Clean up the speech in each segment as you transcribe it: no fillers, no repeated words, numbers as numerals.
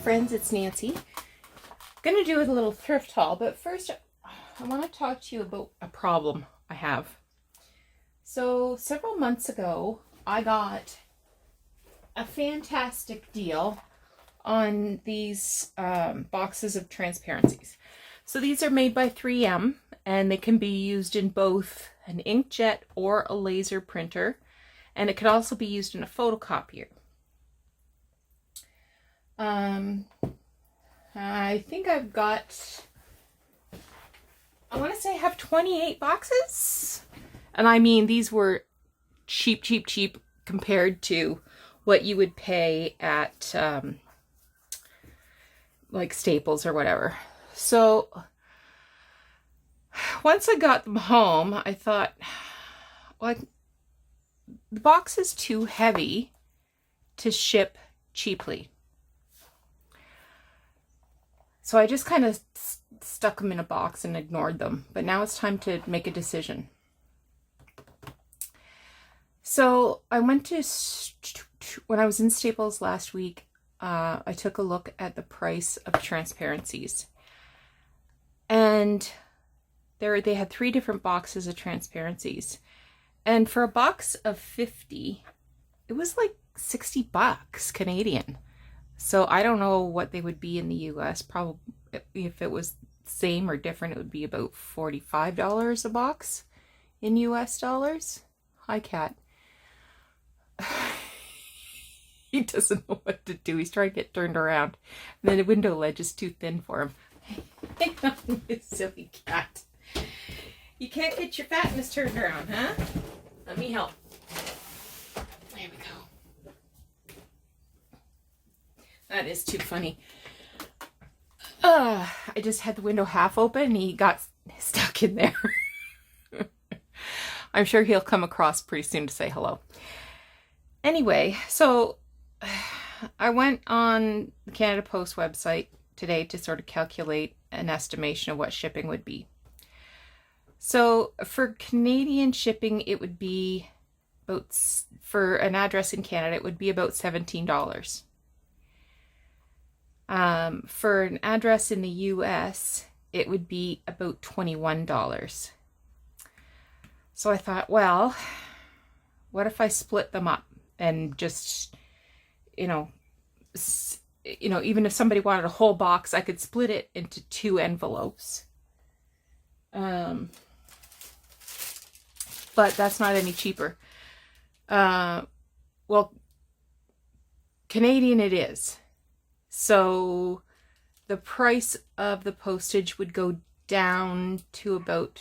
friends, it's Nancy. I'm going to do a little thrift haul, but first I want to talk to you about a problem I have. So several months ago, I got a fantastic deal on these boxes of transparencies. So these are made by 3M, and they can be used in both an inkjet or a laser printer, and it could also be used in a photocopier. I think I've got, I want to say I have 28 boxes. And I mean, these were cheap compared to what you would pay at like Staples or whatever. So once I got them home, I thought, well, the box is too heavy to ship cheaply. So I just kind of stuck them in a box and ignored them. But now it's time to make a decision. So I went to, when I was in Staples last week, I took a look at the price of transparencies. And they had 3 different boxes of transparencies. And for a box of 50, it was like $60 Canadian. So I don't know what they would be in the US. Probably if it was same or different, it would be about $45 a box in US dollars. Hi, Cat. He doesn't know what to do. He's trying to get turned around. And then the window ledge is too thin for him. Silly cat. You can't get your fatness turned around, huh? Let me help. There we go. That is too funny. I just had the window half open and he got stuck in there. I'm sure he'll come across pretty soon to say hello. Anyway, so I went on the Canada Post website today to sort of calculate an estimation of what shipping would be. So for Canadian shipping, it would be about, for an address in Canada, it would be about $17. For an address in the US, it would be about $21. So I thought, well, what if I split them up and just, even if somebody wanted a whole box, I could split it into 2 envelopes. But that's not any cheaper. Well, Canadian it is. So the price of the postage would go down to about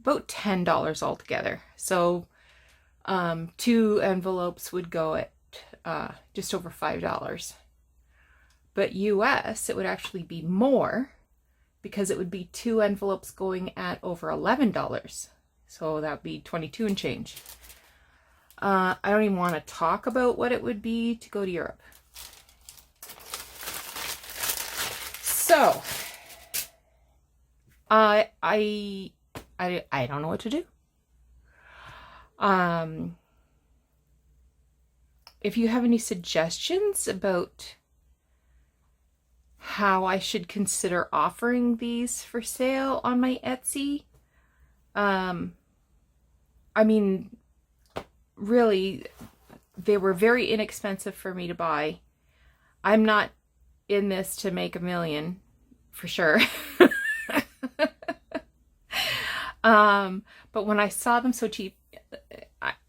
$10 altogether. So 2 envelopes would go at just over $5. But US, it would actually be more because it would be 2 envelopes going at over $11. So that would be 22 and change. I don't even want to talk about what it would be to go to Europe. So I don't know what to do. If you have any suggestions about how I should consider offering these for sale on my Etsy, I mean, really, they were very inexpensive for me to buy. I'm not in this to make $1 million, for sure. But when I saw them so cheap,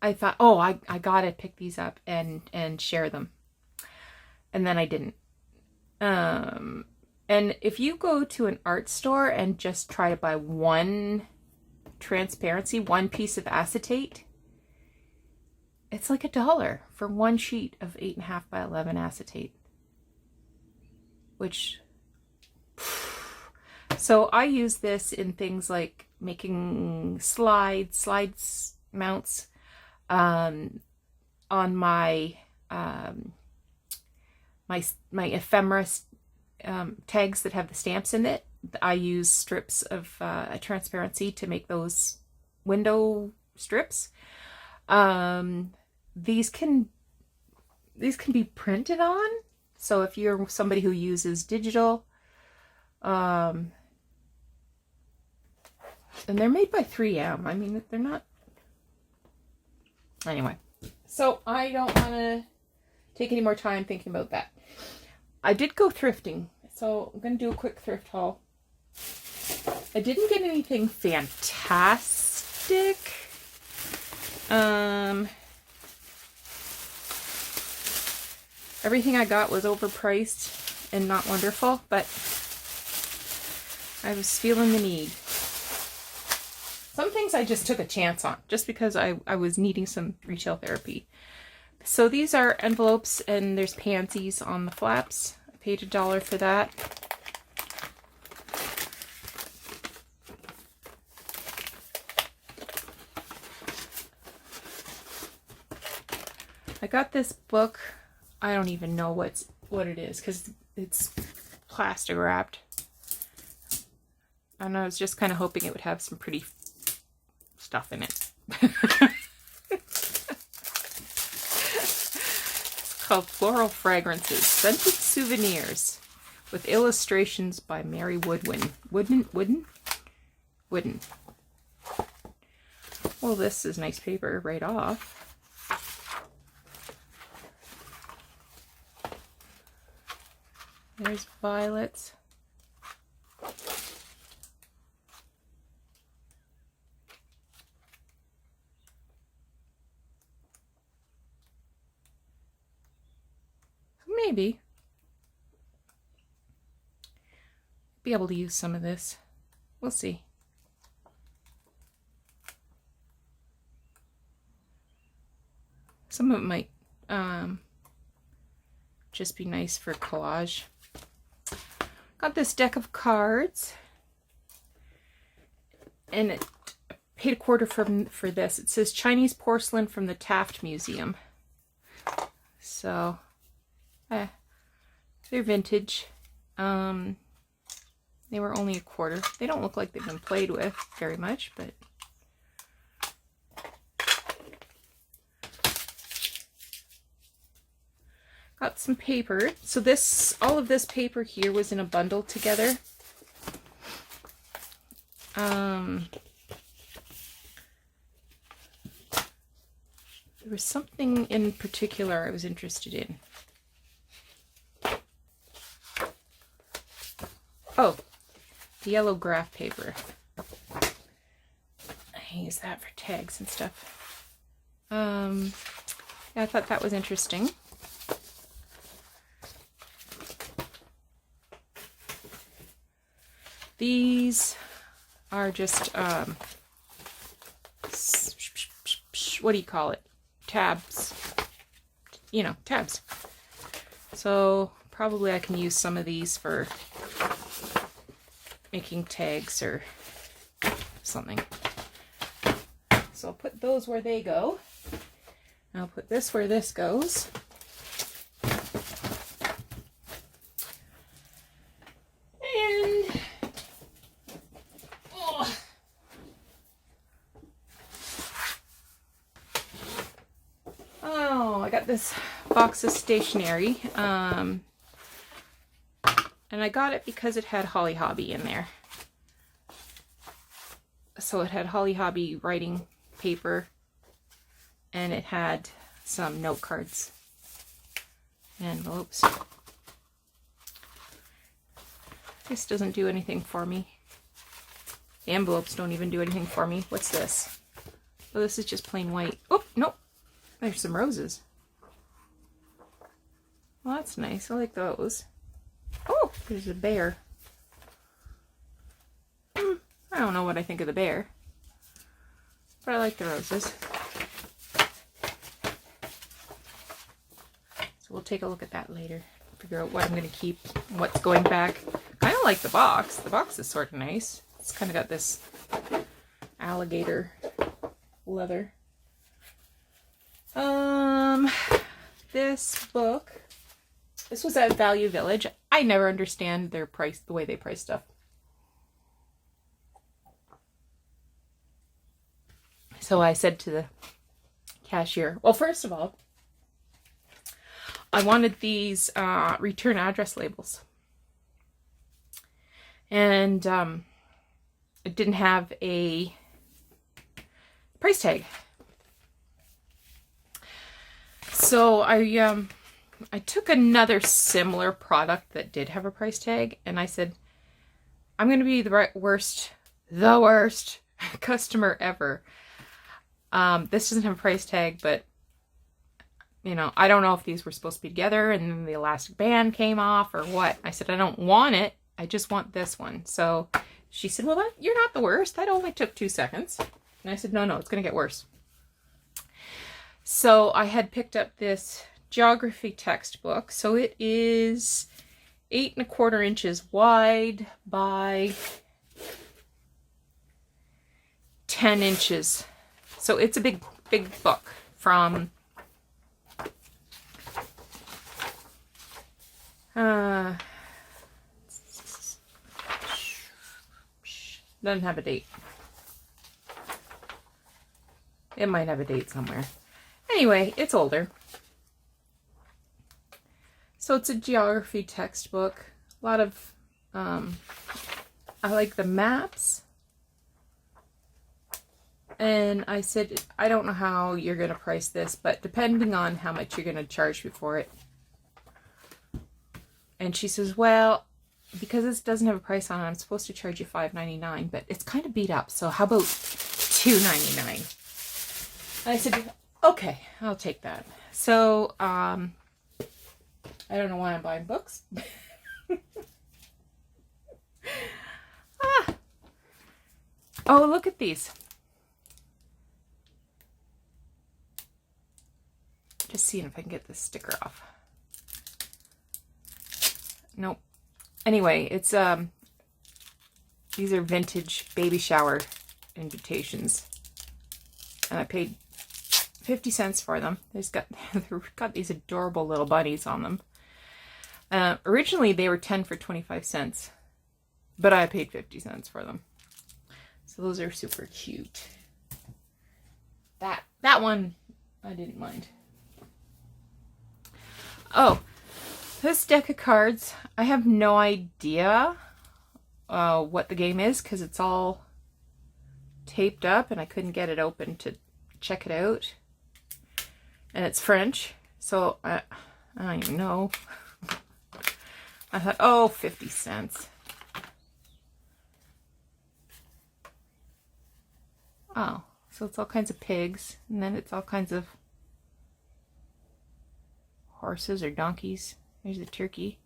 I thought, oh, I gotta pick these up and share them. And then I didn't. And if you go to an art store and just try to buy one transparency, one piece of acetate, it's like $1 for 1 sheet of 8.5 by 11 acetate. Which, so I use this in things like making slides mounts on my my ephemera tags that have the stamps in it. I use strips of transparency to make those window strips. These can be printed on So if you're somebody who uses digital, and they're made by 3M. I mean, they're not... Anyway, so I don't want to take any more time thinking about that. I did go thrifting, so I'm going to do a quick thrift haul. I didn't get anything fantastic. Everything I got was overpriced and not wonderful, but I was feeling the need. Some things I just took a chance on, just because I was needing some retail therapy. So these are envelopes, and there's pansies on the flaps. I paid $1 for that. I got this book. I don't even know what it is because it's plastic wrapped. And I was just kind of hoping it would have some pretty stuff in it. It's called Floral Fragrances, Scented Souvenirs, with illustrations by Mary Woodwin. Wooden? Well, this is nice paper right off. There's violets. Maybe be able to use some of this. We'll see. Some of it might just be nice for collage. Got this deck of cards, and I paid $1 for this. It says Chinese porcelain from the Taft Museum. So, they're vintage. They were only $1. They don't look like they've been played with very much, but got some paper. So all of this paper here was in a bundle together. There was something in particular I was interested in. Oh, the yellow graph paper. I use that for tags and stuff. Yeah, I thought that was interesting. These are just, what do you call it? Tabs. You know, tabs. So probably I can use some of these for making tags or something. So I'll put those where they go. I'll put this where this goes. And oh, I got this box of stationery. And I got it because it had Holly Hobby in there. So it had Holly Hobby writing paper, and it had some note cards and envelopes. This doesn't do anything for me. The envelopes don't even do anything for me. What's this? Oh, this is just plain white. Oh, nope. There's some roses. Well, that's nice. I like those. Oh, there's a bear. I don't know what I think of the bear, but I like the roses. So we'll take a look at that later. Figure out what I'm going to keep, what's going back. I kind of like the box. The box is sort of nice. It's kind of got this alligator leather. This book. This was at Value Village. I never understand their price, the way they price stuff. So I said to the cashier, well, first of all, I wanted these return address labels. And it didn't have a price tag. So I took another similar product that did have a price tag, and I said, I'm going to be the worst customer ever. This doesn't have a price tag, but you know, I don't know if these were supposed to be together and then the elastic band came off or what. I said, I don't want it. I just want this one. So she said, well, you're not the worst. That only took 2 seconds. And I said, no, it's going to get worse. So I had picked up this geography textbook. So it is 8 1/4 inches wide by 10 inches. So it's a big book from doesn't have a date. It might have a date somewhere. Anyway, it's older. So it's a geography textbook. A lot of, I like the maps. And I said, I don't know how you're going to price this, but depending on how much you're going to charge me for it. And she says, well, because this doesn't have a price on it, I'm supposed to charge you $5.99, but it's kind of beat up. So how about $2.99? I said, okay, I'll take that. So, I don't know why I'm buying books. Oh, look at these. Just seeing if I can get this sticker off. Nope. Anyway, it's these are vintage baby shower invitations, and I paid 50 cents for them. They've got these adorable little bunnies on them. Originally they were 10 for 25 cents, but I paid 50 cents for them. So those are super cute. That one I didn't mind. Oh, this deck of cards, I have no idea what the game is because it's all taped up and I couldn't get it open to check it out. And it's French, so I don't even know. I thought, oh, 50 cents. Oh, so it's all kinds of pigs, and then it's all kinds of horses or donkeys. There's a turkey.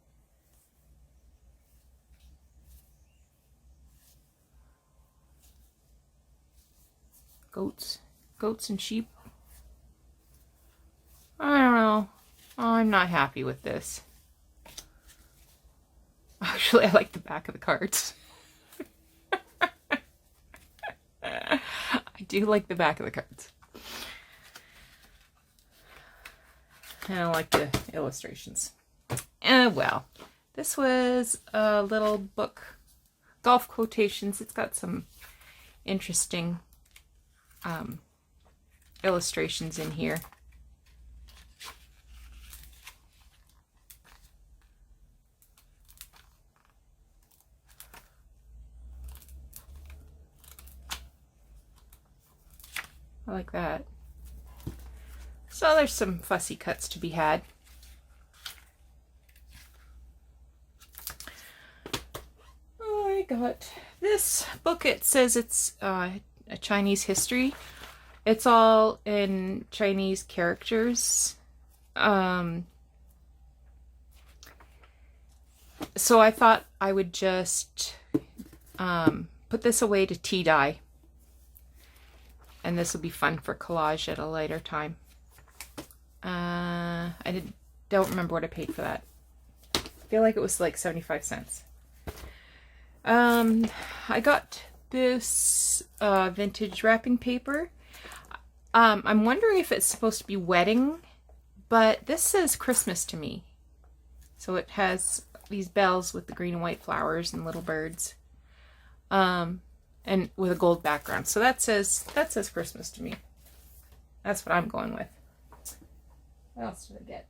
Goats and sheep. I don't know. I'm not happy with this. Actually, I like the back of the cards. I do like the back of the cards. And I like the illustrations. Well, this was a little book, golf quotations. It's got some interesting illustrations in here. I like that. So there's some fussy cuts to be had. Oh, I got this book. It says it's a Chinese history. It's all in Chinese characters. So I thought I would just put this away to tea dye. And this will be fun for collage at a later time. Don't remember what I paid for that. I feel like it was like 75 cents. I got this vintage wrapping paper. I'm wondering if it's supposed to be wedding, but this says Christmas to me. So it has these bells with the green and white flowers and little birds. And with a gold background. So that says Christmas to me. That's what I'm going with. What else did I get?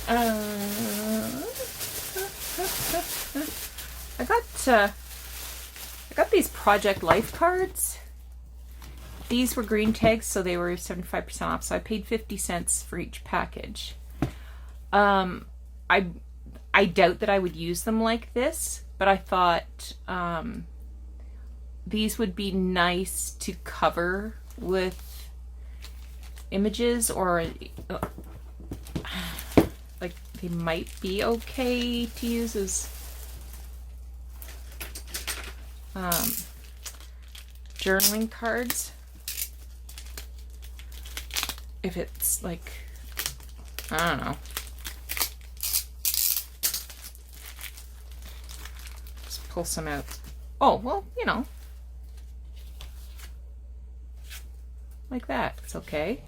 I got these Project Life cards. These were green tags, so they were 75% off. So I paid 50 cents for each package. I doubt that I would use them like this, but I thought these would be nice to cover with images, or like they might be okay to use as journaling cards. If it's like, I don't know. Just pull some out. Oh, well, you know. Like that. It's okay.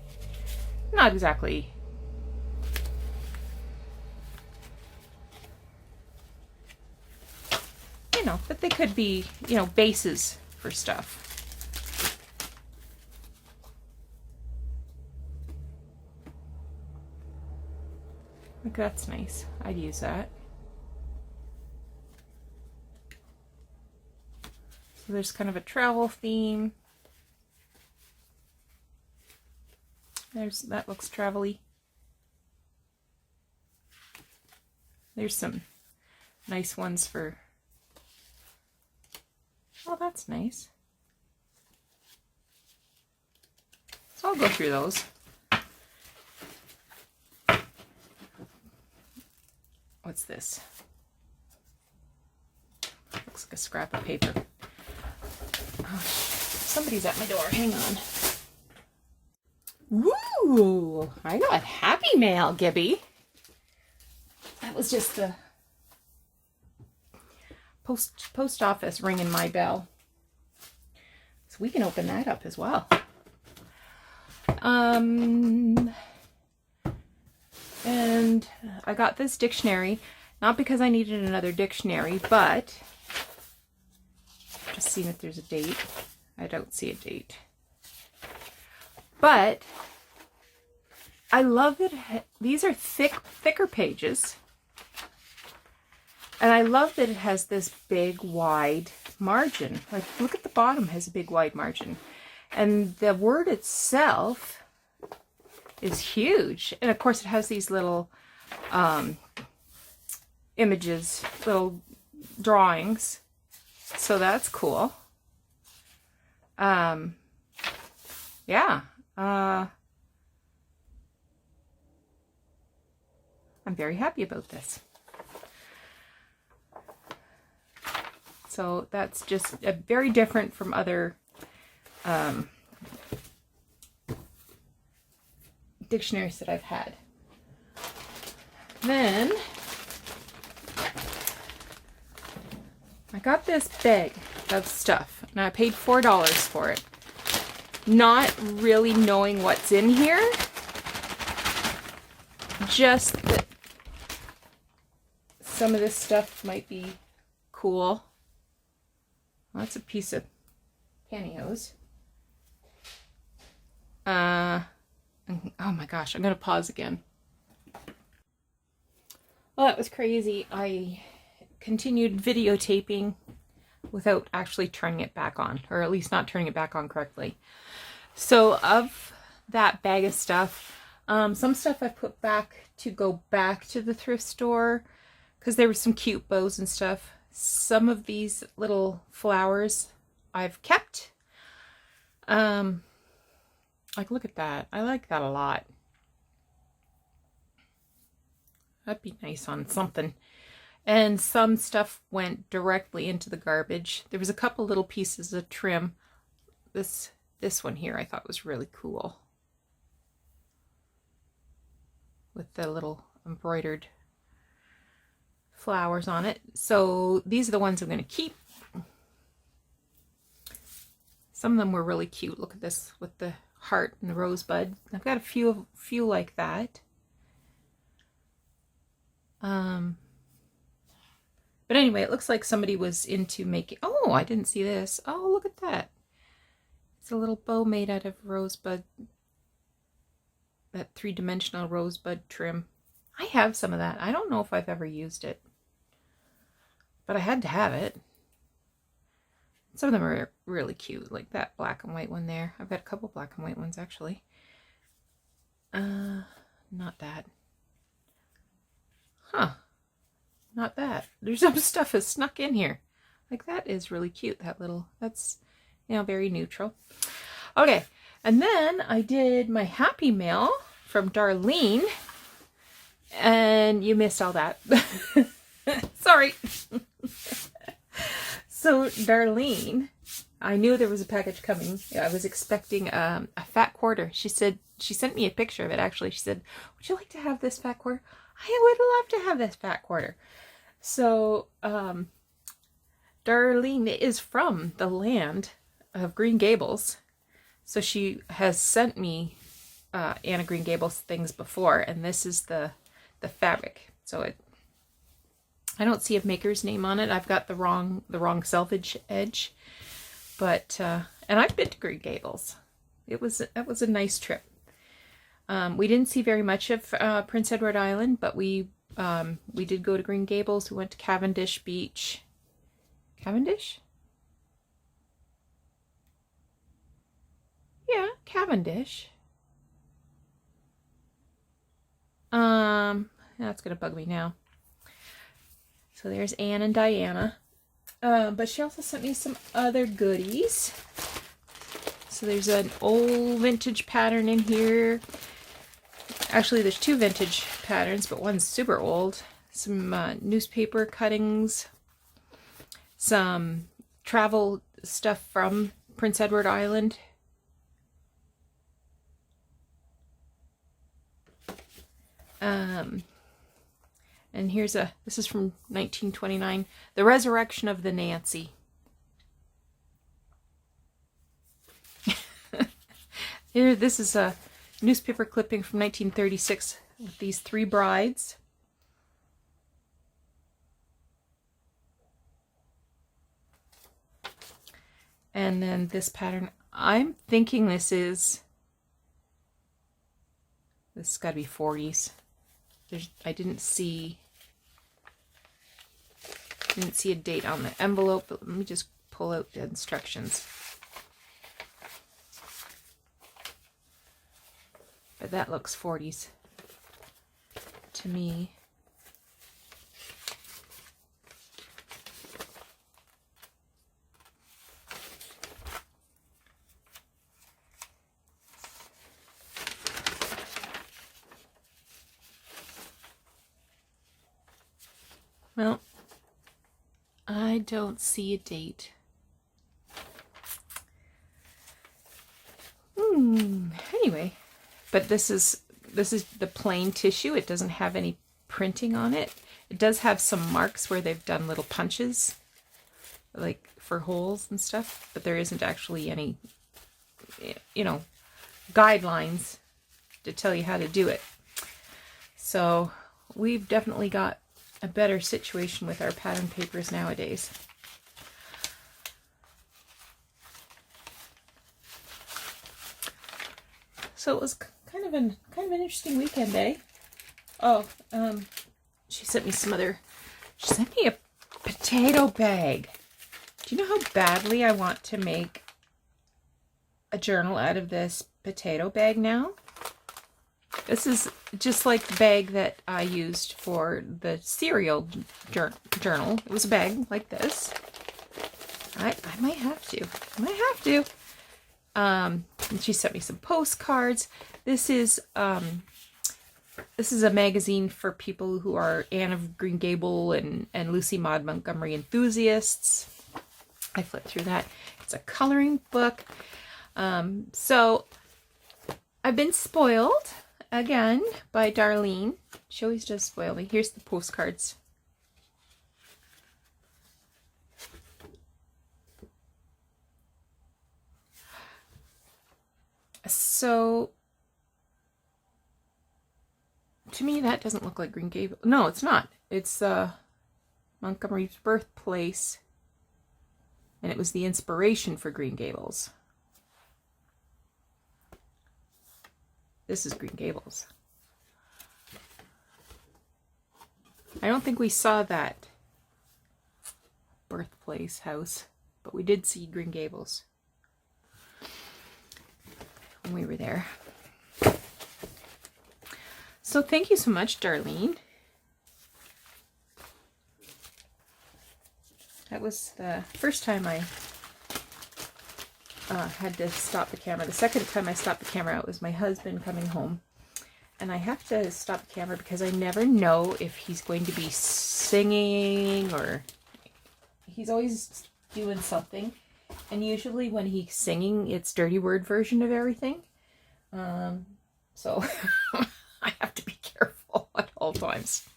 Not exactly. You know, but they could be, you know, bases for stuff. Like, that's nice. I'd use that. So there's kind of a travel theme. That looks travel-y. There's some nice ones for, oh, that's nice. So I'll go through those. What's this? Looks like a scrap of paper. Oh, somebody's at my door. Hang on. Woo! I got Happy Mail, Gibby. That was just the post office ringing my bell. So we can open that up as well. And I got this dictionary, not because I needed another dictionary, but just seeing if there's a date. I don't see a date. But I love that these are thicker pages. And I love that it has this big, wide margin. Like, look at the bottom, has a big, wide margin. And the word itself is huge. And of course it has these little images, little drawings. So that's cool. Yeah. I'm very happy about this. So that's just very different from other dictionaries that I've had. Then I got this bag of stuff and I paid $4 for it. Not really knowing what's in here. Just that some of this stuff might be cool. Well, that's a piece of pantyhose. Oh my gosh, I'm gonna pause again. Well, that was crazy. I continued videotaping without actually turning it back on, or at least not turning it back on correctly. So of that bag of stuff, some stuff I put back to go back to the thrift store because there were some cute bows and stuff. Some of these little flowers I've kept. Like, look at that. I like that a lot. That'd be nice on something. And some stuff went directly into the garbage. There was a couple little pieces of trim. This one here I thought was really cool. With the little embroidered flowers on it. So these are the ones I'm going to keep. Some of them were really cute. Look at this with the heart and the rosebud. I've got a few like that. But anyway, it looks like somebody was into making... Oh, I didn't see this. Oh, look at that. It's a little bow made out of rosebud. That three-dimensional rosebud trim. I have some of that. I don't know if I've ever used it, but I had to have it. Some of them are really cute, like that black and white one there. I've got a couple black and white ones, actually. Not that. Huh. Not that. There's some stuff has snuck in here. Like, that is really cute, that little, that's, you know, very neutral. Okay, and then I did my Happy Mail from Darlene, and you missed all that. Sorry. So Darlene, I knew there was a package coming. I was expecting a fat quarter. She said, she sent me a picture of it, actually. She said, would you like to have this fat quarter? I would love to have this fat quarter. So Darlene is from the land of Green Gables. So she has sent me Anna Green Gables things before, and this is the fabric. So I don't see a maker's name on it. I've got the wrong selvage edge, but and I've been to Green Gables. That was a nice trip. We didn't see very much of Prince Edward Island, but we did go to Green Gables. We went to Cavendish Beach. Cavendish? Yeah, Cavendish. That's gonna bug me now. So there's Anne and Diana. But she also sent me some other goodies. So there's an old vintage pattern in here. Actually, there's two vintage patterns, but one's super old. Some newspaper cuttings. Some travel stuff from Prince Edward Island. And this is from 1929, The Resurrection of the Nancy. Here, this is a newspaper clipping from 1936 with these three brides. And then this pattern, I'm thinking this has got to be 40s. I didn't see a date on the envelope, but let me just pull out the instructions. But that looks 40s to me. Well, I don't see a date. Anyway, but this is the plain tissue. It doesn't have any printing on it. It does have some marks where they've done little punches, like for holes and stuff, but there isn't actually any, you know, guidelines to tell you how to do it. So we've definitely got a better situation with our pattern papers nowadays. So it was kind of an interesting weekend, eh? Oh, she sent me she sent me a potato bag. Do you know how badly I want to make a journal out of this potato bag now? This is just like the bag that I used for the cereal journal. It was a bag like this. I might have to. And she sent me some postcards. This is a magazine for people who are Anne of Green Gable and Lucy Maud Montgomery enthusiasts. I flipped through that. It's a coloring book. So I've been spoiled again by Darlene. She always does spoil me. Here's the postcards. So to me that doesn't look like Green Gables. No, it's not. It's Montgomery's birthplace, and it was the inspiration for Green Gables. This is Green Gables. I don't think we saw that birthplace house, but we did see Green Gables when we were there. So thank you so much, Darlene. That was the first time I had to stop the camera. The second time I stopped the camera, it was my husband coming home. And I have to stop the camera because I never know if he's going to be singing or he's always doing something. And usually when he's singing, it's dirty word version of everything. So I have to be careful at all times.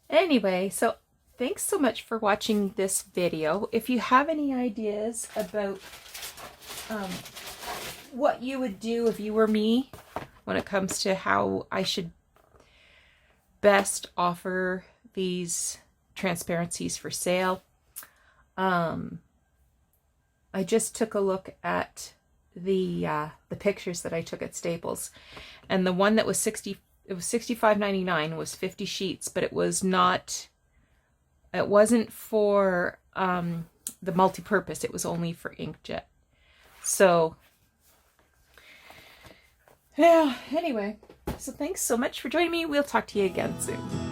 Anyway, so thanks so much for watching this video. If you have any ideas about what you would do if you were me when it comes to how I should best offer these transparencies for sale, I just took a look at the pictures that I took at Staples, and the one that was $65.99 was 50 sheets, but it wasn't for the multi-purpose. It was only for inkjet. So yeah, anyway, so thanks so much for joining me. We'll talk to you again soon.